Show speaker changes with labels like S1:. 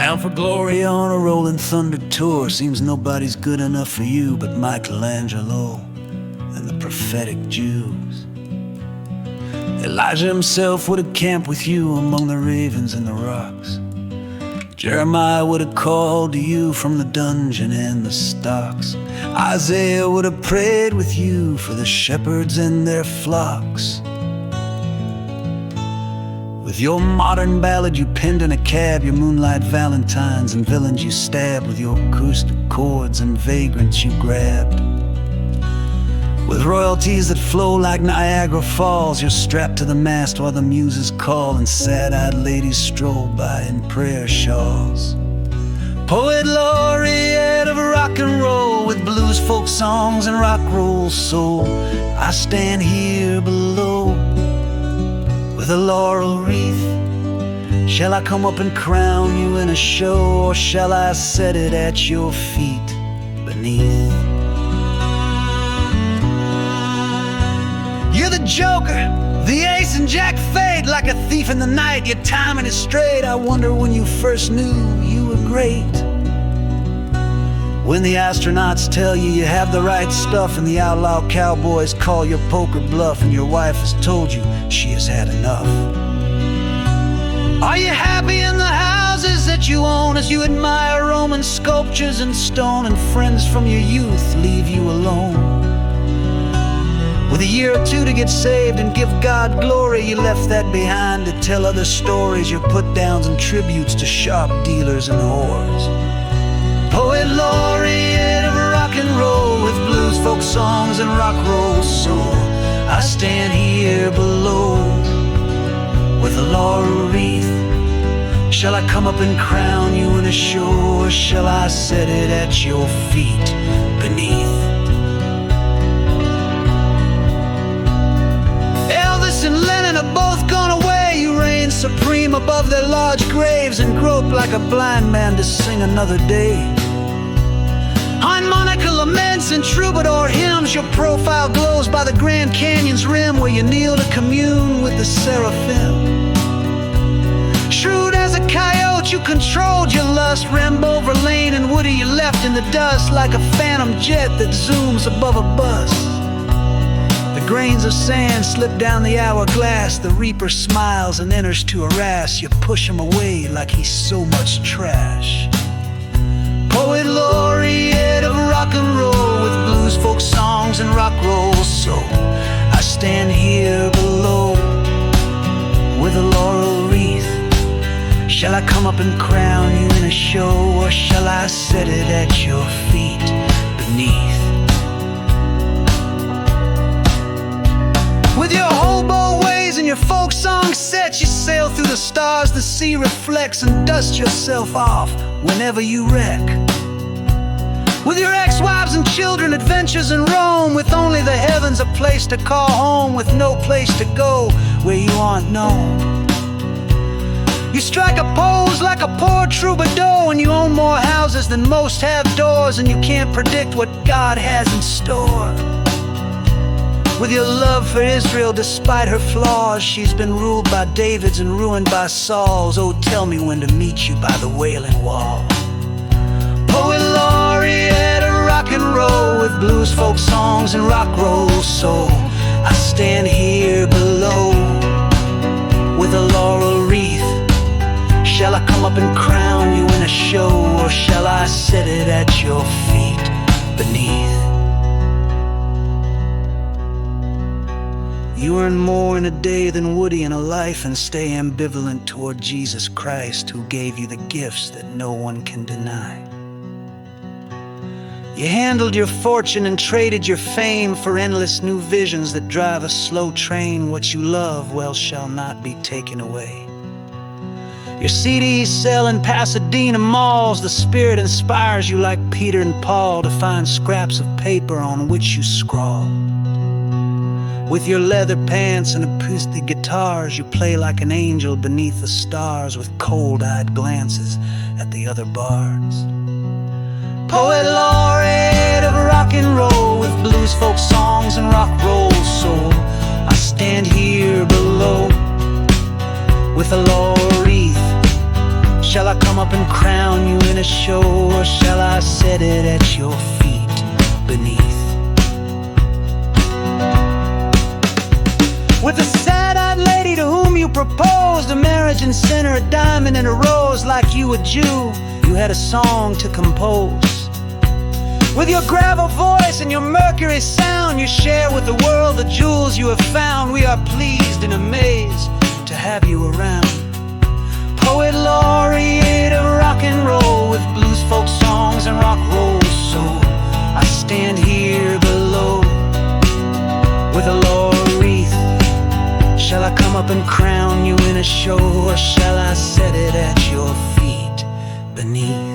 S1: Bound for glory on a rolling thunder tour. Seems nobody's good enough for you but Michelangelo and the prophetic Jews. Elijah himself would have camped with you among the ravens and the rocks. Jeremiah would have called to you from the dungeon and the stocks. Isaiah would have prayed with you for the shepherds and their flocks. With your modern ballad you penned in a cab, your moonlight valentines and villains you stabbed, with your acoustic chords and vagrants you grabbed. With royalties that flow like Niagara Falls, you're strapped to the mast while the Muses call, and sad-eyed ladies stroll by in prayer shawls. Poet laureate of rock and roll, with blues, folk songs, and rock roll soul, I stand here below with a laurel wreath. Shall I come up and crown you in a show, or shall I set it at your feet beneath? You're the joker, the ace and jack fate, like a thief in the night, your timing is straight. I wonder when you first knew you were great. When the astronauts tell you you have the right stuff, and the outlaw cowboys call your poker bluff, and your wife has told you she has had enough. Are you happy in the houses that you own, as you admire Roman sculptures and stone, and friends from your youth leave you alone? With a year or two to get saved and give God glory, you left that behind to tell other stories, your put-downs and tributes to sharp dealers and whores. Poet laureate of rock and roll, with blues, folk songs, and rock roll soul, I stand here below with a laurel wreath. Shall I come up and crown you in a show, or shall I set it at your feet beneath? And Lennon are both gone away. You reign supreme above their large graves, and grope like a blind man to sing another day. Harmonica laments and troubadour hymns, your profile glows by the Grand Canyon's rim, where you kneel to commune with the seraphim. Shrewd as a coyote, you controlled your lust. Rambo, Verlaine, and Woody you left in the dust, like a phantom jet that zooms above a bus. The grains of sand slip down the hourglass. The reaper smiles and enters to harass. You push him away like he's so much trash. Poet laureate of rock and roll, with blues, folk songs, and rock roll soul, I stand here below with a laurel wreath. Shall I come up and crown you in a show, or shall I set it at your feet beneath? With your hobo ways and your folk song sets, you sail through the stars the sea reflects, and dust yourself off whenever you wreck. With your ex-wives and children, adventures in Rome, with only the heavens a place to call home, with no place to go where you aren't known. You strike a pose like a poor troubadour, and you own more houses than most have doors, and you can't predict what God has in store. With your love for Israel, despite her flaws, she's been ruled by Davids and ruined by Sauls. Oh, tell me when to meet you by the Wailing Wall. Poet laureate of rock and roll, with blues, folk songs, and rock roll soul, I stand here below with a laurel wreath. Shall I come up and crown you in a show, or shall I set it at your feet beneath? You earn more in a day than Woody in a life, and stay ambivalent toward Jesus Christ, who gave you the gifts that no one can deny. You handled your fortune and traded your fame for endless new visions that drive a slow train. What you love, well, shall not be taken away. Your CDs sell in Pasadena malls. The Spirit inspires you like Peter and Paul to find scraps of paper on which you scrawl. With your leather pants and acoustic guitars, you play like an angel beneath the stars, with cold-eyed glances at the other bards. Poet laureate of rock and roll, with blues, folk songs, and rock roll soul, I stand here below with a laurel wreath. Shall I come up and crown you in a show, or shall I set it at your feet beneath? With a sad-eyed lady to whom you proposed a marriage and sent her a diamond and a rose, like you a Jew, you had a song to compose. With your gravel voice and your mercury sound, you share with the world the jewels you have found. We are pleased and amazed to have you around. Poet laureate of rock and roll, with blues, folk songs, and rock roll soul, I stand here below with a laurel wreath. Shall I come up and crown you in a show, or shall I set it at your feet beneath?